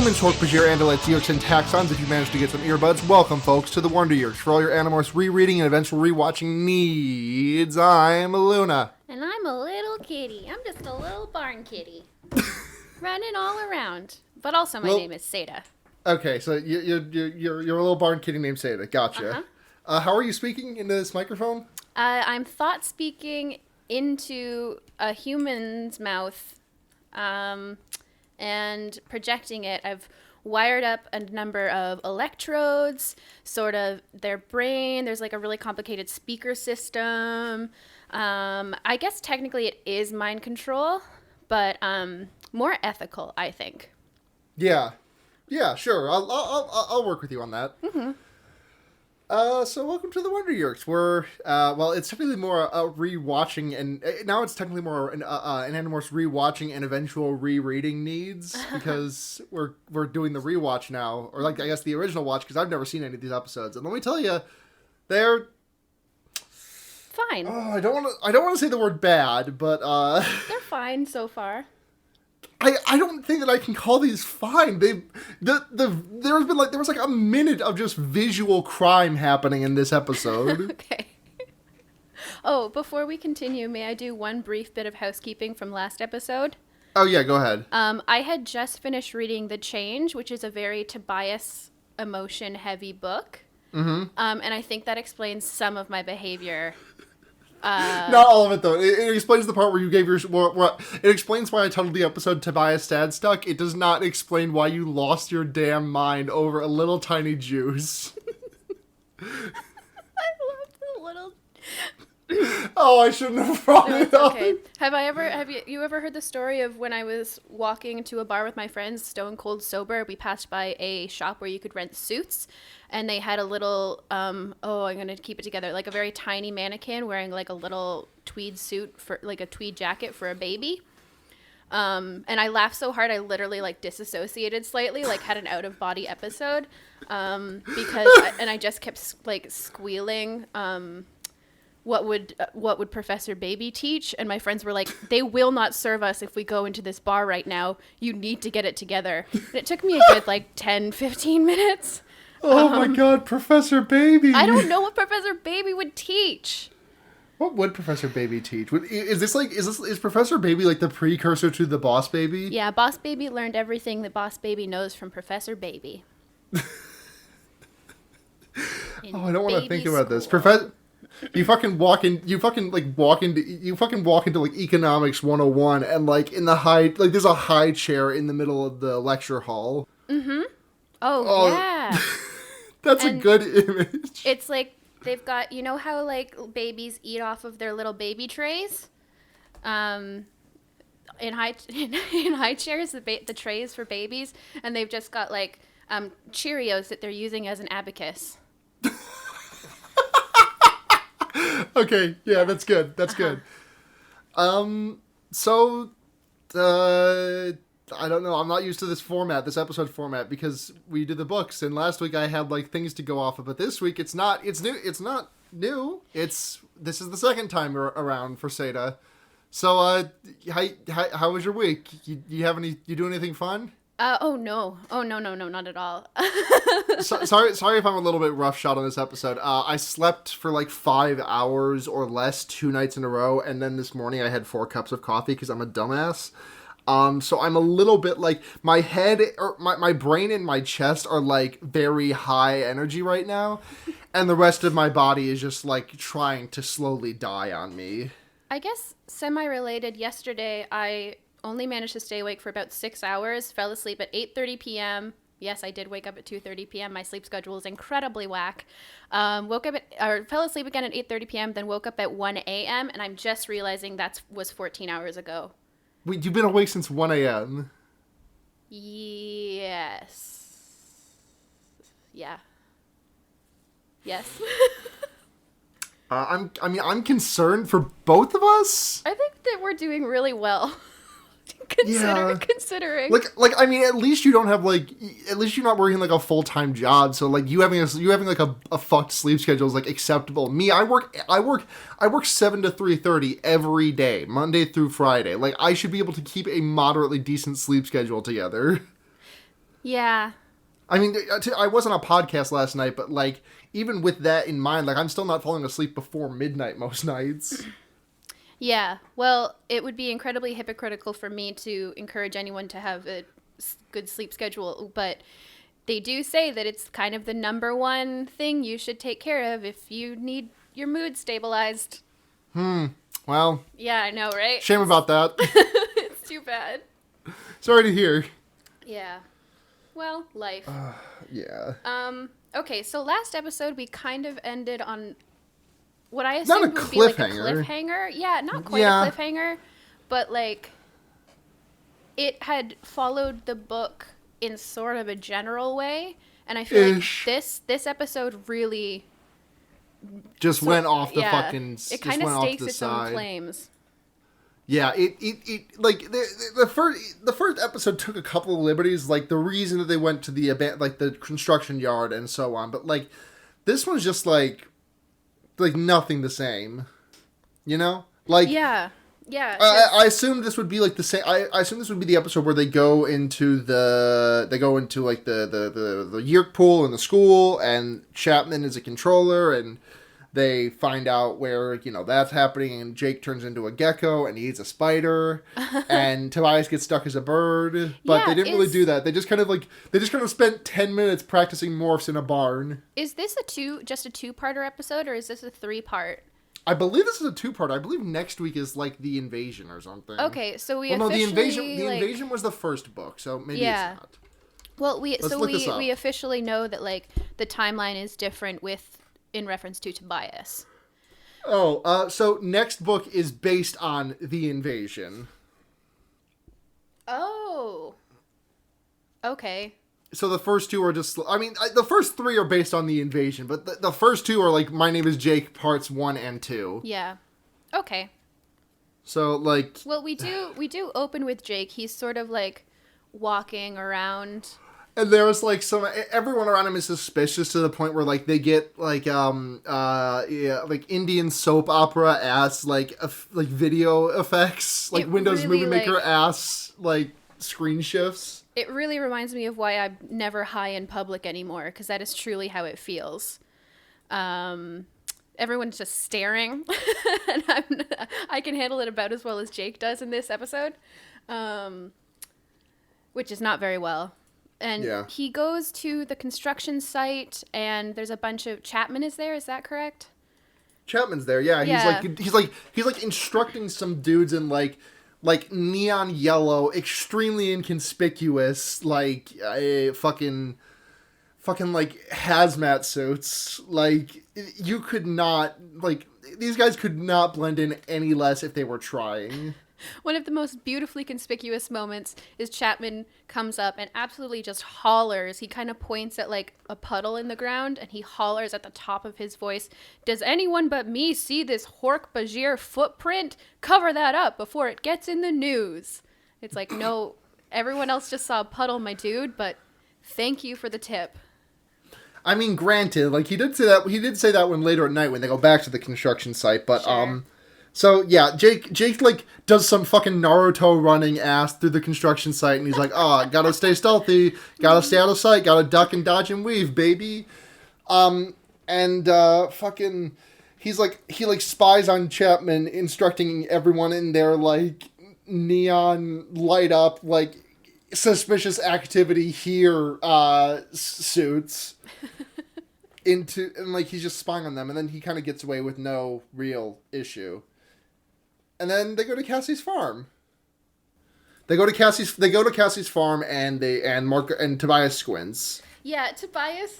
humans, Hork-Bajir, Andalites, Eox, and Taxons, if you managed to get some earbuds, welcome, folks, to the Wonder Years. For all your Animorphs rereading and eventual rewatching needs, I'm Luna. And I'm a little kitty. I'm just a little barn kitty. Running all around. But also my name is Seda. Okay, so you're a little barn kitty named Seda. Gotcha. How are you speaking into this microphone? I'm thought speaking into a human's mouth and projecting it. I've wired up a number of electrodes, sort of their brain. There's like a really complicated speaker system. I guess technically it is mind control, but more ethical, I think. Yeah, sure. I'll work with you on that. Mm-hmm. So welcome to the Wonder Years. We're it's technically more a rewatching, and now it's technically more an Animorphs rewatching and eventual rereading needs, because we're doing the rewatch now, or like I guess the original watch, because I've never seen any of these episodes, and let me tell you, they're fine. I don't want to say the word bad, but they're fine so far. I don't think that I can call these fine. There was like a minute of just visual crime happening in this episode. Okay. Oh, before we continue, may I do one brief bit of housekeeping from last episode? Oh yeah, go ahead. I had just finished reading The Change, which is a very Tobias emotion heavy book. Mm-hmm. And I think that explains some of my behavior. Not all of it, though. It explains the part where you gave your... it explains why I titled the episode Tobias Sad Stuck. It does not explain why you lost your damn mind over a little tiny juice. I love the little... Oh, I shouldn't have brought it up. Okay. Have you ever heard the story of when I was walking to a bar with my friends, stone cold sober? We passed by a shop where you could rent suits, and they had a little I'm gonna keep it together, like a very tiny mannequin wearing like a little tweed suit for like a tweed jacket for a baby. And I laughed so hard I literally like disassociated slightly, like had an out of body episode, because I just kept like squealing. What would Professor Baby teach? And my friends were like, they will not serve us if we go into this bar right now. You need to get it together. And it took me a good like 10, 15 minutes. Oh my god, Professor Baby! I don't know what Professor Baby would teach. What would Professor Baby teach? Is Professor Baby like the precursor to the Boss Baby? Yeah, Boss Baby learned everything that Boss Baby knows from Professor Baby. I don't want to think about this. You fucking walk into like economics 101, and like in the there's a high chair in the middle of the lecture hall. Mm-hmm. Oh yeah. That's a good image. It's like they've got, you know how like babies eat off of their little baby trays? In high chairs, the trays for babies, and they've just got like Cheerios that they're using as an abacus. Okay, yeah, that's good. That's good. I don't know. I'm not used to this episode format, because we did the books, and last week I had like things to go off of, but this week it's not new. This is the second time around for Seda. So, how was your week? You do anything fun? No, not at all. Sorry if I'm a little bit roughshod on this episode. I slept for like 5 hours or less 2 nights in a row, and then this morning I had 4 cups of coffee because I'm a dumbass. So I'm a little bit like, my head, or my brain and my chest are like very high energy right now, and the rest of my body is just like trying to slowly die on me. I guess semi-related, yesterday I only managed to stay awake for about 6 hours, fell asleep at 8:30 p.m. Yes, I did wake up at 2:30 p.m. My sleep schedule is incredibly whack. Fell asleep again at 8:30 p.m., then woke up at 1 a.m., and I'm just realizing that was 14 hours ago. Wait, you've been awake since 1 a.m.? Yes. Yeah. Yes. I'm concerned for both of us. I think that we're doing really well. Considering. I mean, at least you don't have at least you're not working like a full-time job. So like you having like a fucked sleep schedule is like acceptable. Me, I work 7 to 3:30 every day, Monday through Friday. Like I should be able to keep a moderately decent sleep schedule together. Yeah. I mean, I wasn't on a podcast last night, but, like, even with that in mind, like, I'm still not falling asleep before midnight most nights. Yeah. Well, it would be incredibly hypocritical for me to encourage anyone to have a good sleep schedule, but they do say that it's kind of the number one thing you should take care of if you need your mood stabilized. Well. Yeah, I know, right? Shame about that. It's too bad. Sorry to hear. Yeah. Well, life. Yeah. Okay, so last episode we kind of ended on what I assumed would be like a cliffhanger. Yeah, not quite a cliffhanger, but like it had followed the book in sort of a general way, and I feel like this episode really just went off the fucking. It kind of stakes its own claims. Yeah, it like the first episode took a couple of liberties, like the reason that they went to the construction yard and so on, but like this one's just like nothing the same, you know? Like yeah. I assumed this would be like the same. I assumed this would be the episode where they go into like the Yerk pool in the school, and Chapman is a controller, and they find out where, you know, that's happening, and Jake turns into a gecko, and he eats a spider, and Tobias gets stuck as a bird. But they didn't really do that. They just kind of spent 10 minutes practicing morphs in a barn. Is this just a two-parter episode, or is this a three-part? I believe this is a two-part. I believe next week is like the invasion or something. Okay, so the invasion was the first book, so maybe it's not. Well, we officially know that like the timeline is different in reference to Tobias. Oh, so next book is based on the invasion. Oh. Okay. So the first two are just, I mean, the first three are based on the invasion, but the first two are like My Name is Jake parts 1 and 2. Yeah. Okay. So like. Well, we do open with Jake. He's sort of like walking around. And there's like everyone around him is suspicious to the point where like they get like like Indian soap opera ass like video effects, like Windows Movie Maker ass like screen shifts. It really reminds me of why I'm never high in public anymore, because that is truly how it feels. Everyone's just staring, and I can handle it about as well as Jake does in this episode, which is not very well. And he goes to the construction site, and there's a bunch of Chapman is there. Is that correct? Chapman's there. Yeah. He's like instructing some dudes in like neon yellow, extremely inconspicuous, like fucking like hazmat suits. Like you could not, like, these guys could not blend in any less if they were trying. One of the most beautifully conspicuous moments is Chapman comes up and absolutely just hollers. He kind of points at like a puddle in the ground, and he hollers at the top of his voice, "Does anyone but me see this Hork-Bajir footprint? Cover that up before it gets in the news." It's like, no, everyone else just saw a puddle, my dude, but thank you for the tip. I mean, granted, like he did say that when later at night when they go back to the construction site, but sure. So, yeah, Jake, like, does some fucking Naruto running ass through the construction site, and he's like, oh, gotta stay stealthy, gotta stay out of sight, gotta duck and dodge and weave, baby. Fucking, he spies on Chapman, instructing everyone in their, like, neon light up, like, suspicious activity here, suits. And like, he's just spying on them, and then he kind of gets away with no real issue. And then they go to Cassie's farm. They go to Cassie's farm, and Tobias squints. Yeah, Tobias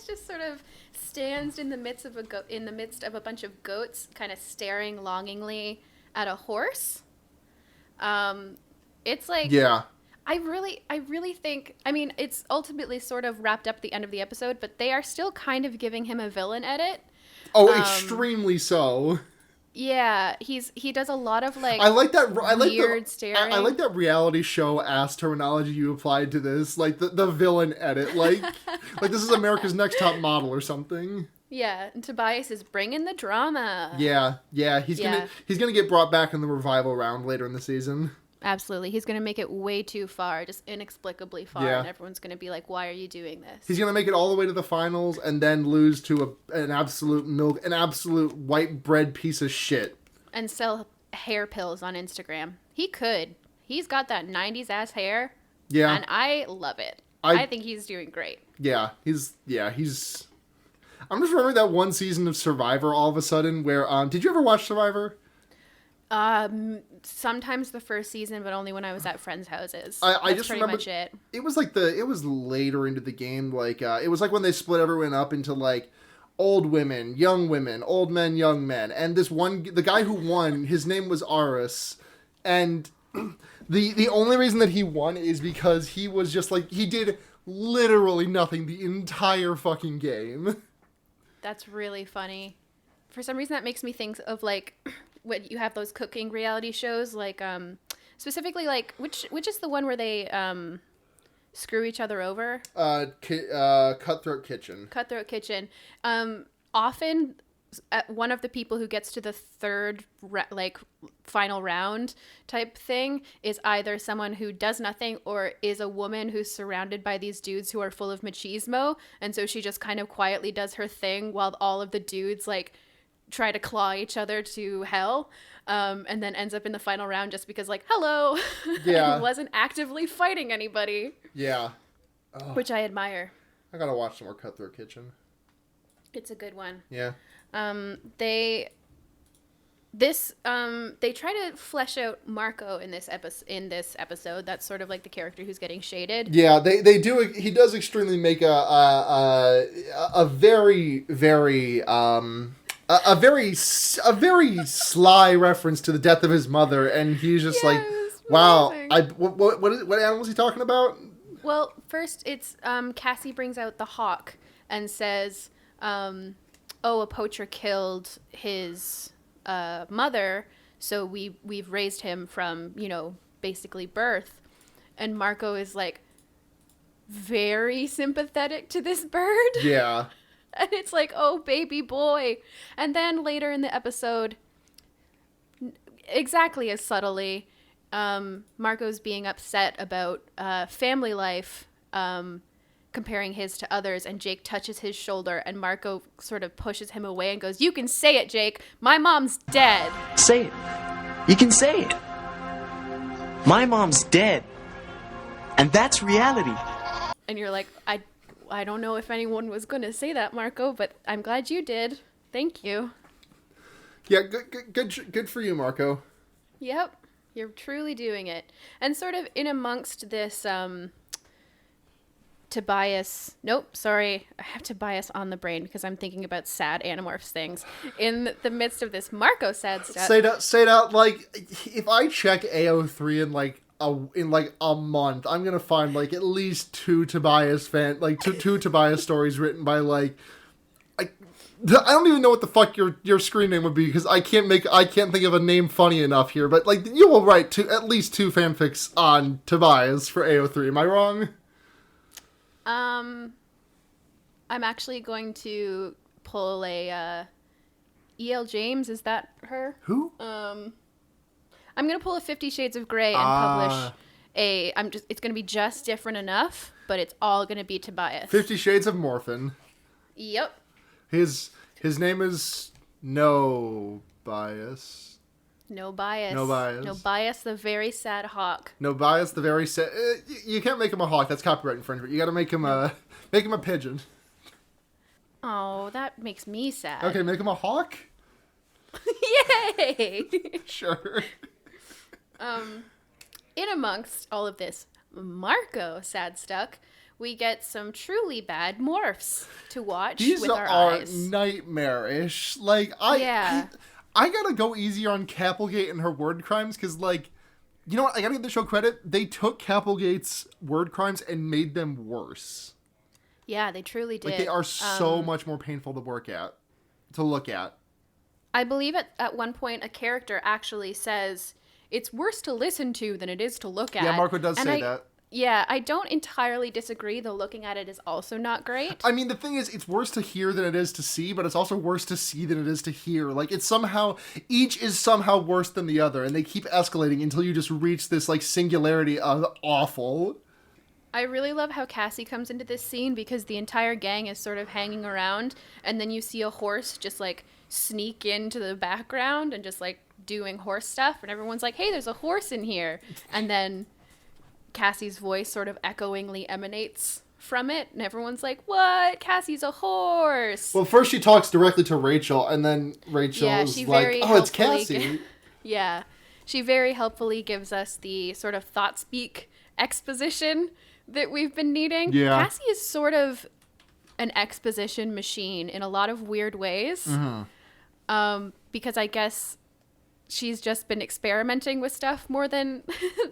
just sort of stands in the midst of a bunch of goats, kind of staring longingly at a horse. It's like, yeah. I really think, I mean, it's ultimately sort of wrapped up at the end of the episode, but they are still kind of giving him a villain edit. Oh, extremely so. Yeah, he does a lot of like weird staring. I like that reality show ass terminology you applied to this, like the villain edit, like this is America's Next Top Model or something. Yeah, and Tobias is bringing the drama. Yeah, he's gonna get brought back in the revival round later in the season. Absolutely. He's going to make it way too far, just inexplicably far. Yeah. And everyone's going to be like, why are you doing this? He's going to make it all the way to the finals and then lose to an absolute white bread piece of shit. And sell hair pills on Instagram. He could. He's got that 90s ass hair. Yeah. And I love it. I think he's doing great. Yeah. He's... I'm just remembering that one season of Survivor all of a sudden where... did you ever watch Survivor? Sometimes the first season, but only when I was at friends' houses. I That's just pretty remember much it. It was like it was later into the game. Like it was like when they split everyone up into like old women, young women, old men, young men, and the guy who won, his name was Aris, and the only reason that he won is because he was just like he did literally nothing the entire fucking game. That's really funny. For some reason, that makes me think of like when you have those cooking reality shows, like specifically like which is the one where they screw each other over? Cutthroat Kitchen. Cutthroat Kitchen. Often, one of the people who gets to the third final round type thing is either someone who does nothing or is a woman who's surrounded by these dudes who are full of machismo, and so she just kind of quietly does her thing while all of the dudes like try to claw each other to hell, and then ends up in the final round just because like hello. Yeah. Wasn't actively fighting anybody. Yeah. Oh. Which I admire. I gotta watch some more Cutthroat Kitchen. It's a good one. Yeah. They try to flesh out Marco in this episode. That's sort of like the character who's getting shaded. Yeah, they do. He does extremely make a very a very sly reference to the death of his mother, and he's just like, wow. What animal is he talking about? Well, first it's Cassie brings out the hawk and says, a poacher killed his mother, so we've raised him from, basically birth. And Marco is like very sympathetic to this bird. Yeah. And it's like, oh, baby boy. And then later in the episode, exactly as subtly, Marco's being upset about family life, comparing his to others, and Jake touches his shoulder, and Marco sort of pushes him away and goes, "You can say it, Jake. My mom's dead." Say it. You can say it. My mom's dead. And that's reality. And you're like, I don't know if anyone was going to say that, Marco, but I'm glad you did. Thank you. Yeah, good for you, Marco. Yep. You're truly doing it. And sort of in amongst this, Tobias. Nope, sorry. I have Tobias on the brain because I'm thinking about sad Animorphs things. In the midst of this Marco sad stuff. Say that, like, if I check AO3 in a month, I'm gonna find like at least two Tobias Tobias stories written by I don't even know what the fuck your screen name would be because I can't think of a name funny enough here, but like you will write at least two fanfics on Tobias for AO3. Am I wrong? I'm actually going to pull a E.L. James. Is that her? Who? I'm going to pull a 50 Shades of Grey and publish it's going to be just different enough, but it's all going to be Tobias. 50 Shades of Morphin. Yep. His name is Nobias. Nobias. Nobias. Nobias, the very sad hawk. Nobias, the very sad... you can't make him a hawk. That's copyright infringement. You got to make him a pigeon. Oh, that makes me sad. Okay, make him a hawk? Yay! Sure. In amongst all of this Marco sad stuck, we get some truly bad morphs to watch with our eyes. These are nightmarish. Like, I gotta go easier on Capelgate and her word crimes, because, like, you know what? I gotta give the show credit. They took Capelgate's word crimes and made them worse. Yeah, they truly did. Like, they are so much more painful to look at. I believe at one point a character actually says, it's worse to listen to than it is to look at. Yeah, Marco does say that. Yeah, I don't entirely disagree, though looking at it is also not great. I mean, the thing is, it's worse to hear than it is to see, but it's also worse to see than it is to hear. Like, it's somehow, each is somehow worse than the other, and they keep escalating until you just reach this, like, singularity of awful. I really love how Cassie comes into this scene because the entire gang is sort of hanging around, and then you see a horse just, like, sneak into the background and just, like, doing horse stuff, and everyone's like, hey, there's a horse in here. And then Cassie's voice sort of echoingly emanates from it, and everyone's like, what? Cassie's a horse! Well, first she talks directly to Rachel, and then Rachel is like, oh, it's Cassie. Yeah. She very helpfully gives us the sort of thought speak exposition that we've been needing. Yeah. Cassie is sort of an exposition machine in a lot of weird ways. Because I guess she's just been experimenting with stuff more than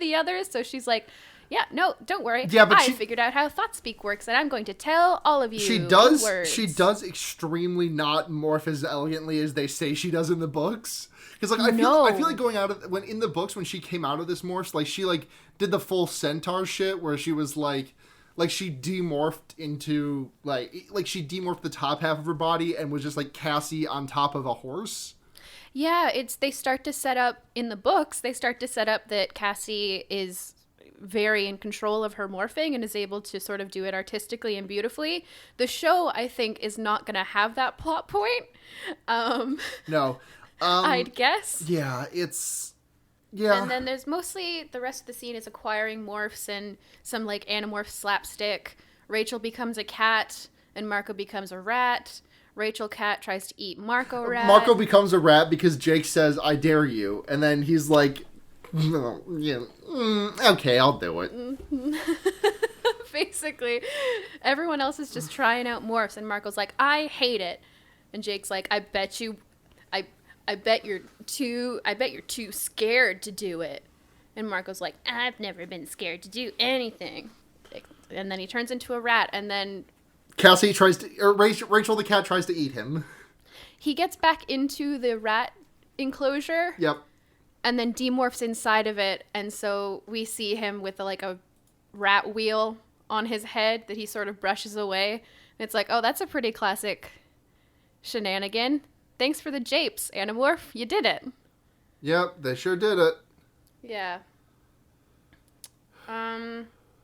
the others. So she's like, yeah, no, don't worry. Yeah, but I figured out how thought speak works, and I'm going to tell all of you words. She does extremely not morph as elegantly as they say she does in the books. Because like I feel like going out of when in the books when she came out of this morphs, like she like did the full centaur shit where she was like she demorphed into like she demorphed the top half of her body and was just like Cassie on top of a horse. Yeah, they start to set up in the books. They start to set up that Cassie is very in control of her morphing and is able to sort of do it artistically and beautifully. The show, I think, is not going to have that plot point. No. I'd guess. Yeah, yeah. And then there's mostly the rest of the scene is acquiring morphs and some like Animorph slapstick. Rachel becomes a cat and Marco becomes a rat. Rachel cat tries to eat Marco rat. Marco becomes a rat because Jake says, I dare you. And then he's like, yeah, okay, I'll do it. Basically, everyone else is just trying out morphs, and Marco's like, I hate it. And Jake's like, I bet you're too scared to do it. And Marco's like, I've never been scared to do anything. And then he turns into a rat, and then Rachel the cat tries to eat him. He gets back into the rat enclosure. Yep. And then demorphs inside of it, and so we see him with a rat wheel on his head that he sort of brushes away. And it's like, oh, that's a pretty classic shenanigan. Thanks for the japes, Animorph. You did it. Yep, they sure did it. Yeah.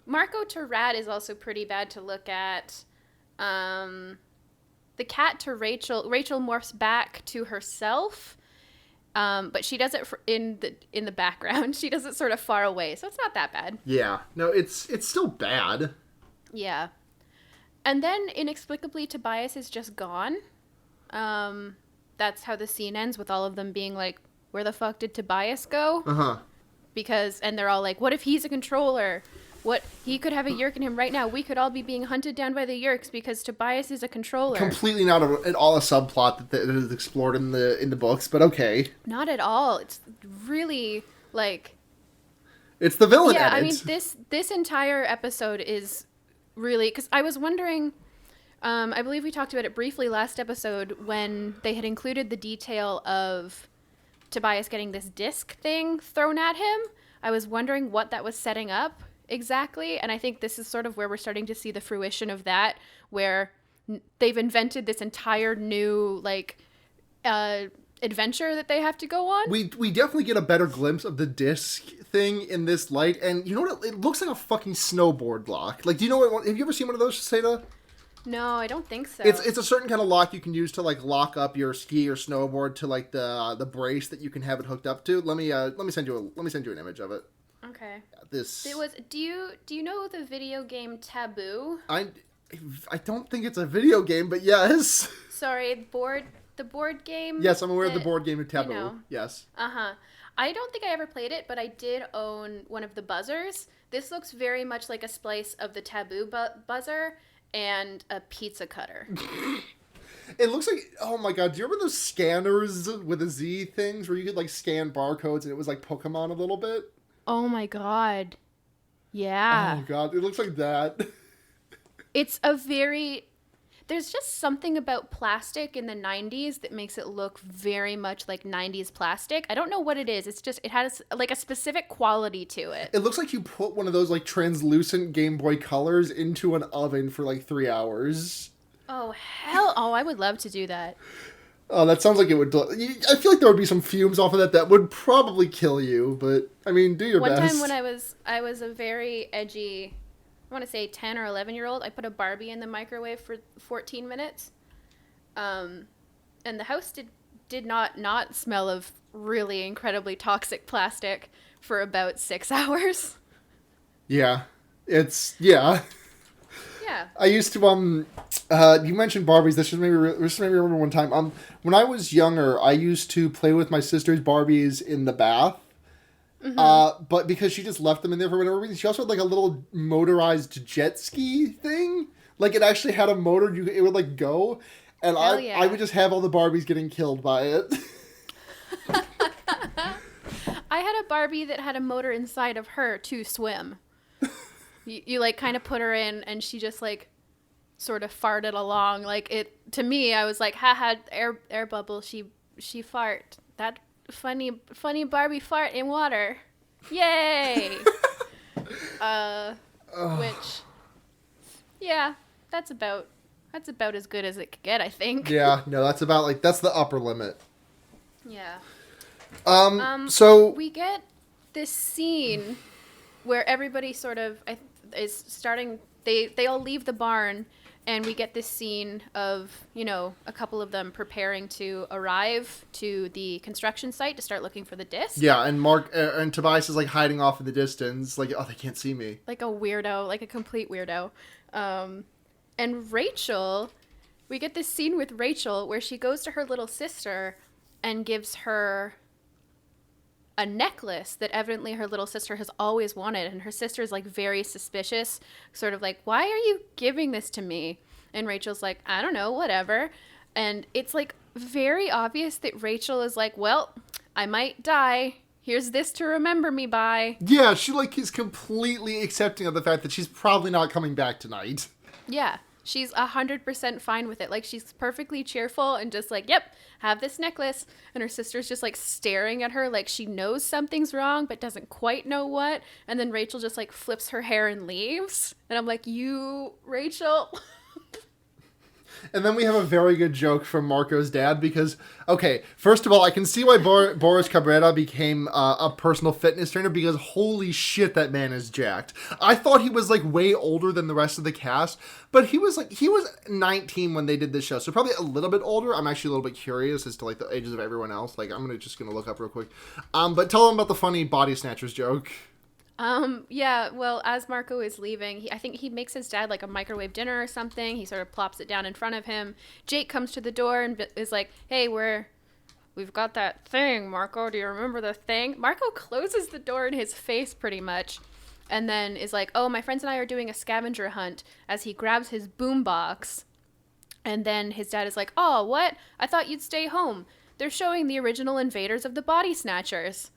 Marco to rat is also pretty bad to look at. The cat to Rachel morphs back to herself. But she does it in the background. She does it sort of far away, so it's not that bad. Yeah. No, it's still bad. Yeah. And then, inexplicably, Tobias is just gone. That's how the scene ends, with all of them being like, where the fuck did Tobias go? Uh-huh. And they're all like, what if he's a controller? What, he could have a Yeerk in him right now. We could all be being hunted down by the Yeerks because Tobias is a controller. Completely not at all a subplot that is explored in the books, but okay. Not at all. It's really, like... It's the villain Yeah, edit. I mean, this entire episode is really... Because I was wondering... I believe we talked about it briefly last episode when they had included the detail of Tobias getting this disc thing thrown at him. I was wondering what that was setting up exactly, and I think this is sort of where we're starting to see the fruition of that, where they've invented this entire new like adventure that they have to go on. We definitely get a better glimpse of the disc thing in this light, and you know what? It looks like a fucking snowboard lock. Like, do you know what? Have you ever seen one of those, Seda? No, I don't think so. It's a certain kind of lock you can use to like lock up your ski or snowboard to like the brace that you can have it hooked up to. Let me send you an image of it. Okay. This. Do you know the video game Taboo? I don't think it's a video game, but yes. Sorry, the board game. Yes, I'm aware of the board game of Taboo. You know. Yes. I don't think I ever played it, but I did own one of the buzzers. This looks very much like a splice of the Taboo buzzer and a pizza cutter. It looks like, oh my god, do you remember those scanners with the Z things where you could like scan barcodes and it was like Pokemon a little bit? Oh my god. Yeah. Oh god, it looks like that. It's a very... There's just something about plastic in the 90s that makes it look very much like 90s plastic. I don't know what it is. It's just, it has like a specific quality to it. It looks like you put one of those like translucent Game Boy Colors into an oven for like 3 hours. Oh, hell. Oh, I would love to do that. Oh, that sounds like it would... I feel like there would be some fumes off of that would probably kill you, but, I mean, do your best. One time when I was a very edgy, I want to say 10 or 11-year-old, I put a Barbie in the microwave for 14 minutes. And the house did not smell of really incredibly toxic plastic for about 6 hours. Yeah. Yeah. Yeah. I used to, you mentioned Barbies. This just made me remember one time. When I was younger, I used to play with my sister's Barbies in the bath. Mm-hmm. But because she just left them in there for whatever reason, she also had like a little motorized jet ski thing. Like it actually had a motor. It would like go. And I would just have all the Barbies getting killed by it. I had a Barbie that had a motor inside of her to swim. You like kind of put her in and she just like sort of farted along. Like it, to me, I was like, haha, air bubble. She fart. That funny Barbie fart in water. Yay. Which, yeah, that's about as good as it could get, I think. Yeah, no, that's the upper limit. Yeah. So we get this scene where everybody sort of is starting. They all leave the barn, and we get this scene of, you know, a couple of them preparing to arrive to the construction site to start looking for the disc. Yeah, and Mark and Tobias is like hiding off in the distance, like, oh, they can't see me. Like a weirdo, like a complete weirdo. And Rachel, we get this scene with Rachel where she goes to her little sister and gives her a necklace that evidently her little sister has always wanted, and her sister's like very suspicious, sort of like, why are you giving this to me? And Rachel's like, I don't know, whatever. And it's like very obvious that Rachel is like, well, I might die, here's this to remember me by. Yeah, she like is completely accepting of the fact that she's probably not coming back tonight. Yeah, she's 100% fine with it. Like, she's perfectly cheerful and just like, yep, have this necklace. And her sister's just like staring at her like she knows something's wrong but doesn't quite know what. And then Rachel just like flips her hair and leaves. And I'm like, you, Rachel. And then we have a very good joke from Marco's dad because, okay, first of all, I can see why Boris Cabrera became a personal fitness trainer because holy shit, that man is jacked. I thought he was like way older than the rest of the cast, but he was 19 when they did this show, so probably a little bit older. I'm actually a little bit curious as to like the ages of everyone else. Like, I'm just gonna look up real quick. But tell them about the funny body snatchers joke. Yeah, well, as Marco is leaving, I think he makes his dad like a microwave dinner or something. He sort of plops it down in front of him. Jake comes to the door and is like, hey, we've got that thing, Marco. Do you remember the thing? Marco closes the door in his face pretty much and then is like, oh, my friends and I are doing a scavenger hunt, as he grabs his boombox. And then his dad is like, oh, what? I thought you'd stay home. They're showing the original invaders of the body snatchers.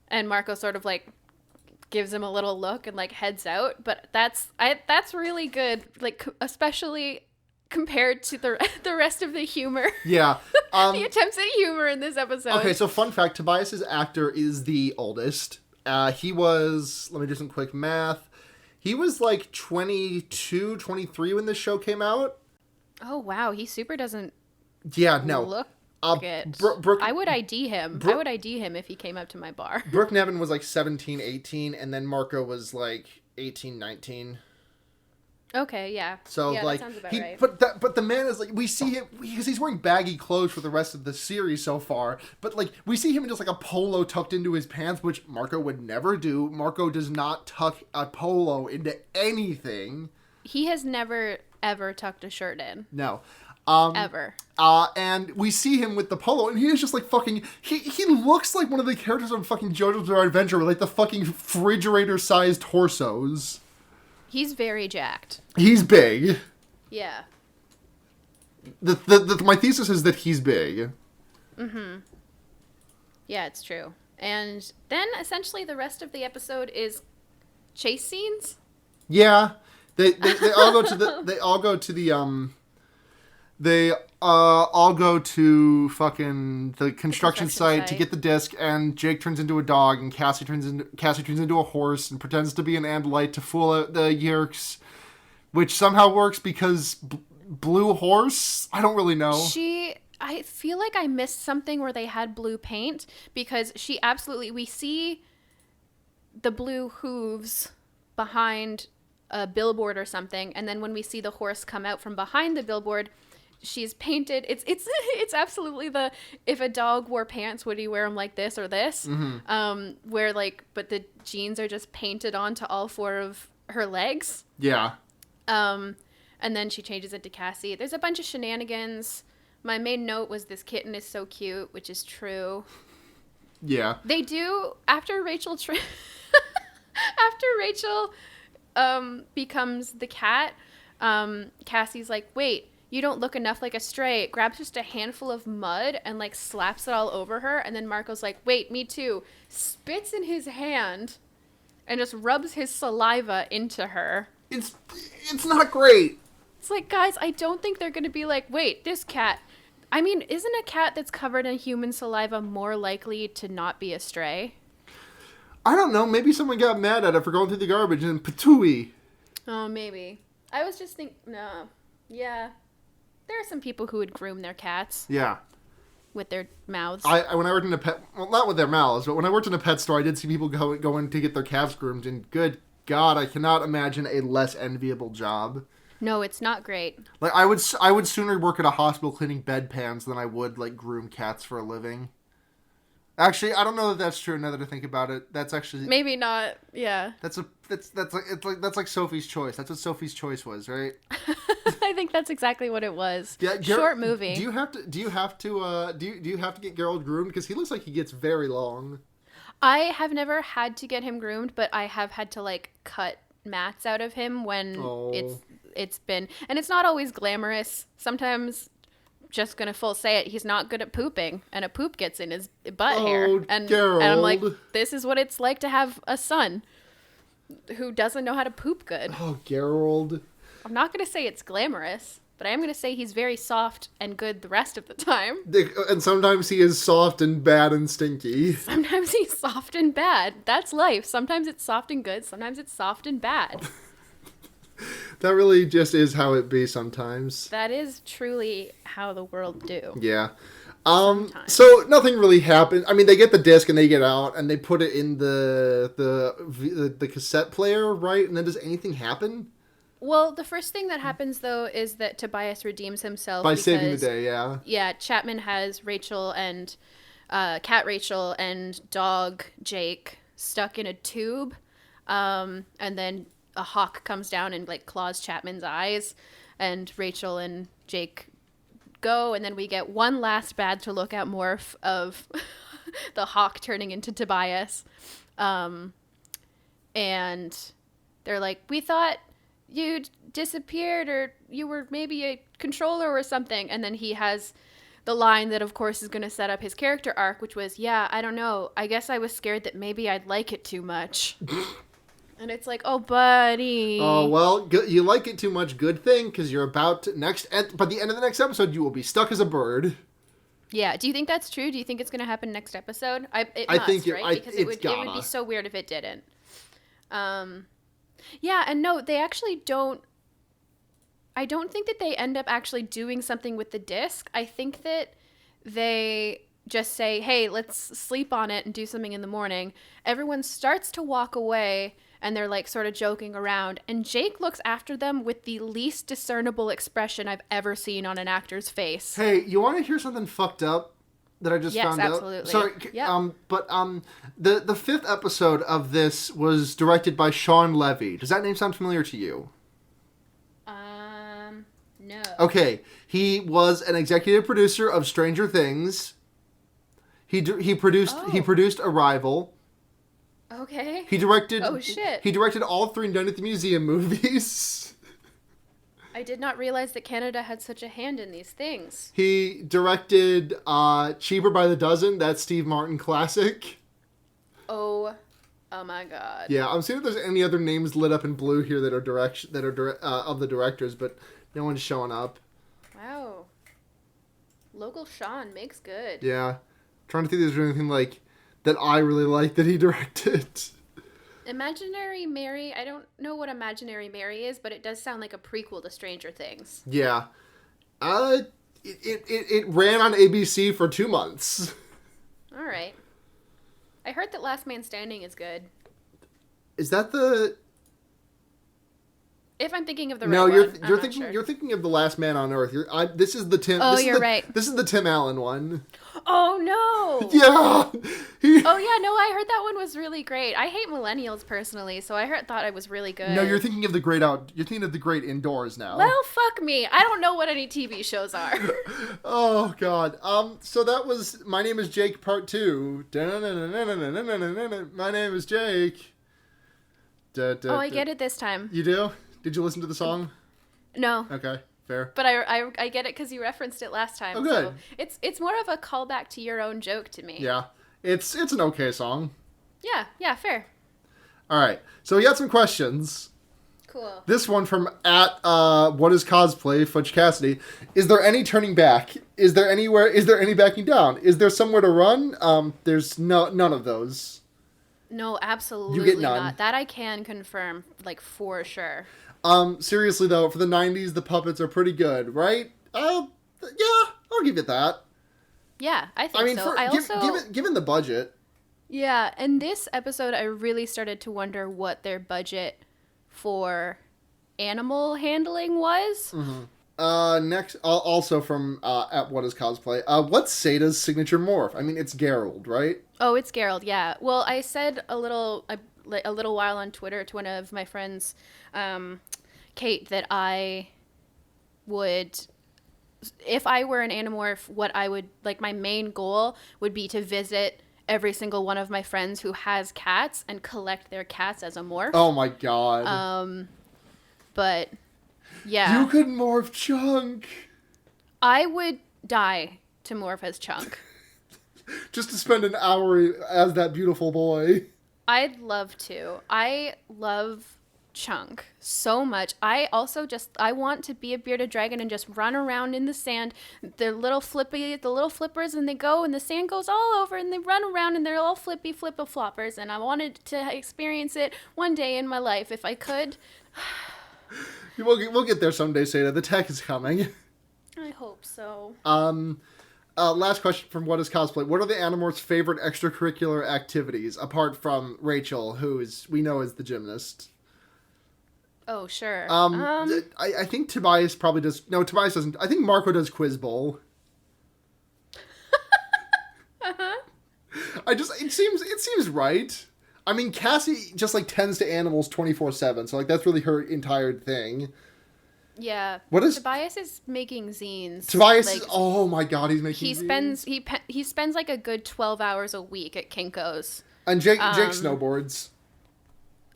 And Marco sort of like gives him a little look and like heads out, but that's really good, like especially compared to the rest of the humor. Yeah. The attempts at humor in this episode. Okay, so fun fact, Tobias's actor is the oldest. He was, let me do some quick math, he was like 22, 23 when this show came out. Oh wow, he super doesn't look it. I would ID him. I would ID him if he came up to my bar. Brooke Nevin was like 17, 18, and then Marco was like 18, 19. Okay, yeah. So yeah, like, that sounds about right. But the man is like, we see him because he's wearing baggy clothes for the rest of the series so far. But like, we see him in just like a polo tucked into his pants, which Marco would never do. Marco does not tuck a polo into anything. He has never ever tucked a shirt in. No. Ever. And we see him with the polo, and he is just like fucking. He looks like one of the characters on fucking JoJo's Bizarre Adventure with like the fucking refrigerator-sized torsos. He's very jacked. He's big. Yeah. My thesis is that he's big. Mm-hmm. Yeah, it's true. And then essentially the rest of the episode is chase scenes. Yeah, they all go to the They all go to fucking the construction site to get the disc, and Jake turns into a dog, and Cassie turns into a horse and pretends to be an Andalite to fool the Yerks, which somehow works because blue horse? I don't really know. I feel like I missed something where they had blue paint, because we see the blue hooves behind a billboard or something, and then when we see the horse come out from behind the billboard, she's painted. It's absolutely the, if a dog wore pants, would he wear them like this or this? Mm-hmm. Where but the jeans are just painted onto all four of her legs. Yeah. And then she changes it to Cassie. There's a bunch of shenanigans. My main note was this kitten is so cute, which is true. Yeah. They do, after Rachel becomes the cat, Cassie's like, wait, you don't look enough like a stray. Grabs just a handful of mud and slaps it all over her. And then Marco's like, wait, me too. Spits in his hand and just rubs his saliva into her. It's not great. It's like, guys, I don't think they're going to be like, wait, this cat. I mean, isn't a cat that's covered in human saliva more likely to not be a stray? I don't know. Maybe someone got mad at it for going through the garbage and patooey. Oh, maybe. I was just thinking, no. Yeah. There are some people who would groom their cats. Yeah. With their mouths. When I worked in a pet, well, not with their mouths, but when I worked in a pet store, I did see people go in to get their calves groomed, and good God, I cannot imagine a less enviable job. No, it's not great. I would sooner work at a hospital cleaning bedpans than I would groom cats for a living. Actually, I don't know that that's true. Now that I think about it, that's actually maybe not. Yeah. That's like Sophie's Choice. That's what Sophie's Choice was, right? I think that's exactly what it was. Yeah, short movie. Do you have to get Geralt groomed, because he looks like he gets very long? I have never had to get him groomed, but I have had to cut mats out of him when it's been, and it's not always glamorous. Sometimes, just gonna full say it, he's not good at pooping, and a poop gets in his butt hair, and I'm like, this is what it's like to have a son who doesn't know how to poop good. Oh, Geralt. I'm not gonna say it's glamorous, but I am gonna say he's very soft and good the rest of the time. And sometimes he is soft and bad and stinky. Sometimes he's soft and bad. That's life. Sometimes it's soft and good. Sometimes it's soft and bad. That really just is how it be sometimes. That is truly how the world do. Yeah. So nothing really happened. I mean, they get the disc and they get out and they put it in the cassette player, right? And then does anything happen? Well, the first thing that happens, though, is that Tobias redeems himself. By saving the day, yeah. Yeah, Chapman has Rachel and Cat Rachel and dog Jake stuck in a tube. And then a hawk comes down and claws Chapman's eyes, and Rachel and Jake go, and then we get one last bad to look at morph of the hawk turning into Tobias. And they're like, we thought you disappeared, or you were maybe a controller or something. And then he has the line that, of course, is going to set up his character arc, which was, yeah, I don't know. I guess I was scared that maybe I'd like it too much. And it's like, oh, buddy. Oh, well, you like it too much. Good thing, because you're about to by the end of the next episode, you will be stuck as a bird. Yeah. Do you think that's true? Do you think it's going to happen next episode? I think right? Because it would be so weird if it didn't. Yeah, and no, they actually don't. I don't think that they end up actually doing something with the disc. I think that they just say, hey, let's sleep on it and do something in the morning. Everyone starts to walk away, and they're sort of joking around. And Jake looks after them with the least discernible expression I've ever seen on an actor's face. Hey, you want to hear something fucked up that I just found out? Yes, absolutely. Sorry, yep. But the fifth episode of this was directed by Shaun Levy. Does that name sound familiar to you? No. Okay, he was an executive producer of Stranger Things. He produced Arrival. Okay. He directed. Oh shit. He directed all 3 Night at the Museum movies. I did not realize that Canada had such a hand in these things. He directed Cheaper by the Dozen. That Steve Martin classic. Oh my god. Yeah, I'm seeing if there's any other names lit up in blue here that are of the directors, but no one's showing up. Wow. Local Shaun makes good. Yeah. Trying to think if there's anything like that I really like that he directed. Imaginary Mary, I don't know what Imaginary Mary is, but it does sound like a prequel to Stranger Things. Yeah. It ran on ABC for 2 months. All right. I heard that Last Man Standing is good. Is that the... If I'm thinking of the right No, one, you're thinking of The Last Man on Earth. This is the Tim. Oh, you're right. This is the Tim Allen one. Oh no! Yeah. Oh yeah, no, I heard that one was really great. I hate millennials personally, so I thought it was really good. No, you're thinking of the Great You're thinking of the Great Indoors now. Well, fuck me. I don't know what any TV shows are. Oh God. So that was My Name is Jake Part 2. My name is Jake. Oh, I get it this time. You do? Did you listen to the song? No. Okay, fair. But I get it because you referenced it last time. Oh, good. So it's more of a callback to your own joke to me. Yeah, it's an okay song. Yeah, fair. All right, so we got some questions. Cool. This one from What is Cosplay, Fudge Cassidy. Is there any turning back? Is there any backing down? Is there somewhere to run? There's none of those. No, absolutely You get none. not. That I can confirm, like, for sure. Seriously though, for the 90s, the puppets are pretty good, right? Yeah, I'll give it that. Yeah, I think so. Given the budget. Yeah, in this episode, I really started to wonder what their budget for animal handling was. Mm-hmm. Next, also from at What is Cosplay, what's Sada's signature morph? I mean, it's Geralt, right? Oh, it's Geralt, yeah. Well, I said a little while on Twitter to one of my friends, Kate, that I would, if I were an Animorph, what I would, like, my main goal would be to visit every single one of my friends who has cats and collect their cats as a morph. Oh my God. But, yeah. You could morph Chunk. I would die to morph as Chunk. Just to spend an hour as that beautiful boy. I'd love to. I love Chunk so much. I want to be a bearded dragon and just run around in the sand. The little flippers, and they go, and the sand goes all over, and they run around, and they're all flippy flippa floppers. And I wanted to experience it one day in my life if I could. We'll get there someday, Sada. The tech is coming. I hope so. Last question from What is Cosplay. What are the Animorphs' favorite extracurricular activities, apart from Rachel, who we know is the gymnast? Oh, sure. I think Tobias probably does... No, Tobias doesn't. I think Marco does Quiz Bowl. Uh-huh. It seems right. I mean, Cassie just, like, tends to animals 24/7, so, like, that's really her entire thing. Yeah. Tobias is making zines. Tobias is... Oh, my God, he's making zines. He spends, like, a good 12 hours a week at Kinko's. And Jake snowboards.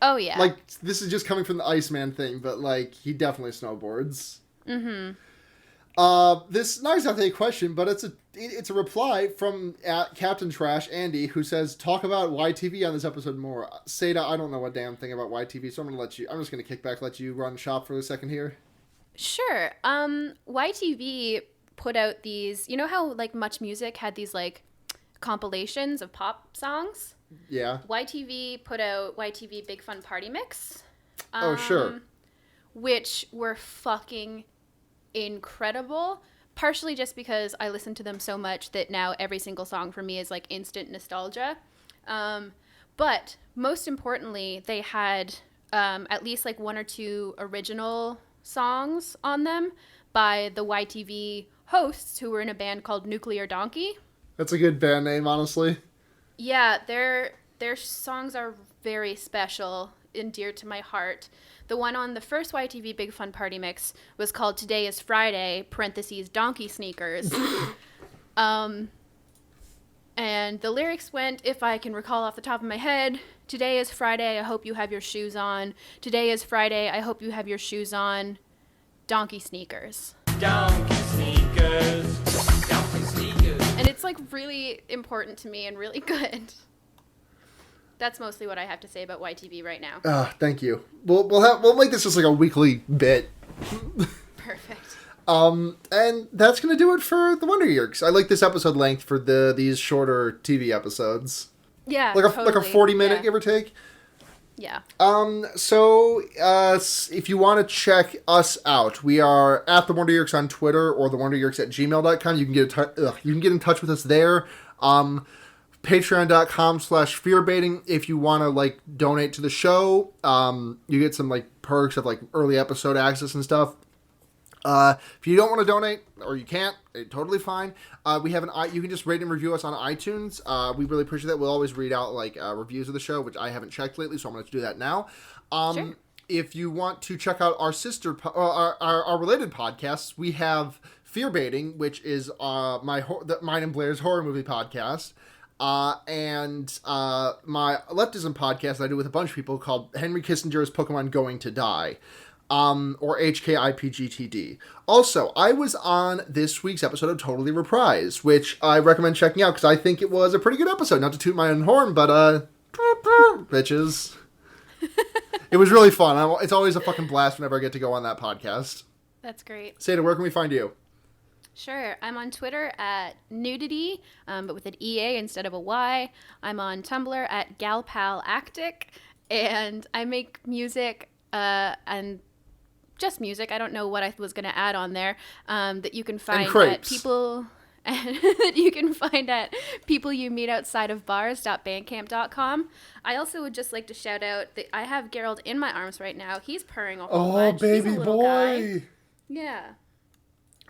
Oh, yeah. Like, this is just coming from the Iceman thing, but, like, he definitely snowboards. Mm-hmm. This not exactly a question, but it's a reply from Captain Trash Andy, who says, "Talk about YTV on this episode more." Seda, I don't know a damn thing about YTV, so I'm just gonna kick back, let you run shop for a second here. Sure. YTV put out these. You know how, like, Much Music had these, like, compilations of pop songs? Yeah. YTV put out YTV Big Fun Party Mix. Oh, sure. Which were fucking incredible, partially just because I listened to them so much that now every single song for me is, like, instant nostalgia. But most importantly, they had at least, like, 1 or 2 original songs on them by the YTV hosts, who were in a band called Nuclear Donkey. That's a good band name, honestly. Yeah, their songs are very special and dear to my heart. The one on the first YTV Big Fun Party Mix was called Today is Friday, (Donkey Sneakers). And the lyrics went, if I can recall off the top of my head, "Today is Friday, I hope you have your shoes on. Today is Friday, I hope you have your shoes on. Donkey sneakers." Donkey sneakers. Donkey sneakers. And it's, like, really important to me and really good. That's mostly what I have to say about YTV right now. Thank you. We'll make this just like a weekly bit. Perfect. And that's going to do it for the Wonder Years. I like this episode length for these shorter TV episodes. Yeah, like a totally. 40-minute, give or take. Yeah. So, if you want to check us out, we are at The Wonder Years on Twitter or thewonderyears@gmail.com. You can get in touch with us there. Patreon.com/fearbaiting. If you want to, donate to the show, you get some, perks of, early episode access and stuff. If you don't want to donate, or you can't, totally fine. We have you can just rate and review us on iTunes. We really appreciate that. We'll always read out reviews of the show, which I haven't checked lately, so I'm going to do that now. Sure. If you want to check out our our related podcasts, we have Fear Baiting, which is mine and Blair's horror movie podcast. And my leftism podcast I do with a bunch of people called Henry Kissinger's Pokemon Going to Die. Or HKIPGTD. Also, I was on this week's episode of Totally Reprised, which I recommend checking out because I think it was a pretty good episode. Not to toot my own horn, but bitches. It was really fun. It's always a fucking blast whenever I get to go on that podcast. That's great. Seda, where can we find you? Sure. I'm on Twitter at nudity, but with an EA instead of a Y. I'm on Tumblr at galpalactic, and I make music and just music. I don't know what I was going to add on there. That you can find at people that you can find at peopleyoumeetoutsideofbars.bandcamp.com. I also would just like to shout out that I have Gerald in my arms right now. He's purring a whole bunch. Baby He's a little boy. guy. Yeah.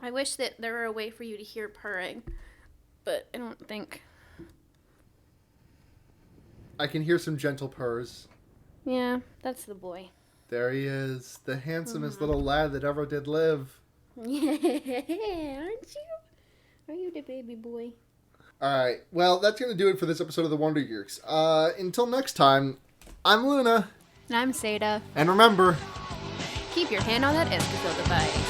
I wish that there were a way for you to hear purring, but I don't think. I can hear some gentle purrs. Yeah, that's the boy. There he is, the handsomest little lad that ever did live. Yeah, aren't you? Are you the baby boy? Alright, well, that's going to do it for this episode of The Wonder Years. Until next time, I'm Luna. And I'm Seda. And remember, Keep your hand on that Escafil device.